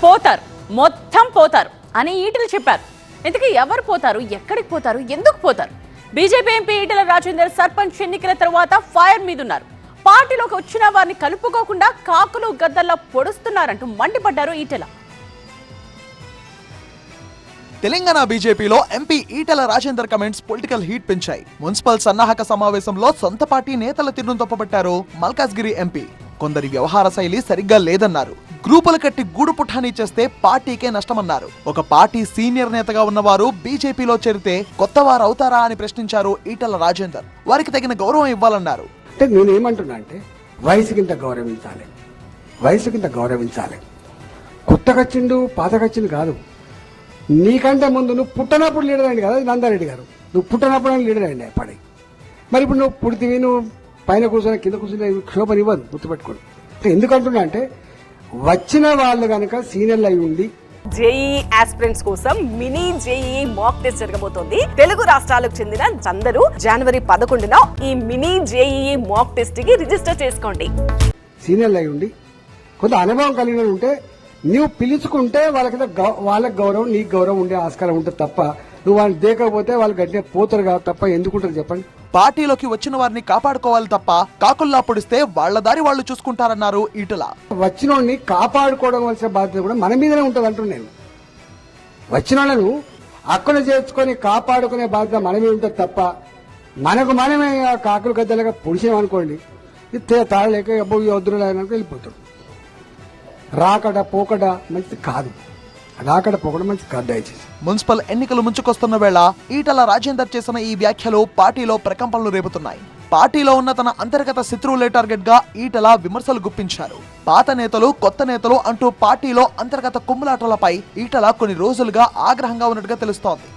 పోతారు, మొత్తం పోతారు అని ఈటెలు చెప్పారు. ఇంతకీ ఎవరు పోతారు, ఎక్కడికి పోతారు, ఎందుకు పోతారు? బీజేపీ ఎంపీ ఈటెల రాజేందర్ సర్పంచ్ ఎన్నికల తర్వాత ఫైర్ మీదున్నారు. పార్టీలోకి వచ్చిన వారిని కలుపుకోకుండా కాకులు గద్దల్లా పొడుస్తున్నారంటూ మండిపడ్డారు ఈటెల. తెలంగాణ బీజేపీలో MP Etela Rajender comments political heat పెంచాయి. మున్సిపల్ సన్నాహక సమావేశంలో సొంత పార్టీ నేతల తీరును తప్పుపట్టారు మల్కాజ్గిరి ఎంపీ. కొందరి వ్యవహార శైలి సరిగ్గా లేదన్నారు. గ్రూపులు కట్టి గూడు పుఠానీ చేస్తే పార్టీకే నష్టమన్నారు. ఒక పార్టీ సీనియర్ నేతగా ఉన్నవారు బీజేపీలో చేరితే కొత్త వారు అవుతారా అని ప్రశ్నించారు ఈటెల రాజేందర్. వారికి తగిన గౌరవం ఇవ్వాలన్నారు. అంటే నేనేమంటున్నా అంటే వయసుకింత గౌరవించాలి, వయసుకింత గౌరవించాలి. కొత్తగచ్చిండు పాతగచ్చిండు కాదు. నీకంటే ముందు నువ్వు పుట్టనప్పుడు లీడర్ అయింది కదా నందారెడ్డి గారు. నువ్వు పుట్టనప్పుడు లీడర్ అయింది పడి. మరి ఇప్పుడు నువ్వు పుడితివి, నువ్వు పైన కూర్చొని కింద కూర్చొని క్షోభనివ్వదు, గుర్తుపెట్టుకోండి. ఎందుకంటున్నా అంటే వచ్చిన వాళ్ళు కనుక సీనియర్లు అయి ఉండి జేఈఈ ఆస్పిరెంట్స్ కోసం మినీ జేఈఈ మాక్ టెస్ట్ జరగబోతోంది. తెలుగు రాష్ట్రాలకు చెందిన అందరూ జనవరి 11న ఈ మినీ జేఈఈ మాక్ టెస్ట్ కి రిజిస్టర్ చేసుకోండి. సీనియర్లు అయి ఉండి కొంత అనుభవం కలిగిన ఉంటే నువ్వు పిలుచుకుంటే వాళ్ళకి గౌరవం, నీకు గౌరవం ఉండే ఆస్కారం ఉంటుంది తప్ప నువ్వు వాళ్ళని దేకపోతే వాళ్ళు గట్టిగా పోతారు కాబట్టి తప్ప ఎందుకుంటారు చెప్పండి. పార్టీలోకి వచ్చిన వారిని కాపాడుకోవాలి తప్ప కాకుల్లా పొడిస్తే వాళ్ల దారి వాళ్ళు చూసుకుంటారన్నారు ఈటెల. వచ్చినోడిని కాపాడుకోవడం వలసిన బాధ్యత కూడా మన మీదనే ఉంటుంది అంటున్నాను నేను. వచ్చిన వాళ్ళను అక్కడ చేర్చుకొని కాపాడుకునే బాధ్యత మన మీద ఉంటుంది తప్ప మనకు మనమే కాకులు గద్దలుగా పొడిచామనుకోండి, తాళలేక వద్దురు వెళ్ళిపోతాడు. రాకడ పోకడ మంచిది కాదు, రాకడ పోకడ మంచిది కాదు దయచేసి. మున్సిపల్ ఎన్నికలు ముంచుకొస్తున్న వేళ ఈటెల రాజేందర్ చేసిన ఈ వ్యాఖ్యలు పార్టీలో ప్రకంపనలు రేపుతున్నాయి. పార్టీలో ఉన్న తన అంతర్గత శత్రువులే టార్గెట్ గా ఈటెల విమర్శలు గుప్పించారు. పాత నేతలు, కొత్త నేతలు అంటూ పార్టీలో అంతర్గత కుమ్ములాటలపై ఈటెల కొన్ని రోజులుగా ఆగ్రహంగా ఉన్నట్టుగా తెలుస్తోంది.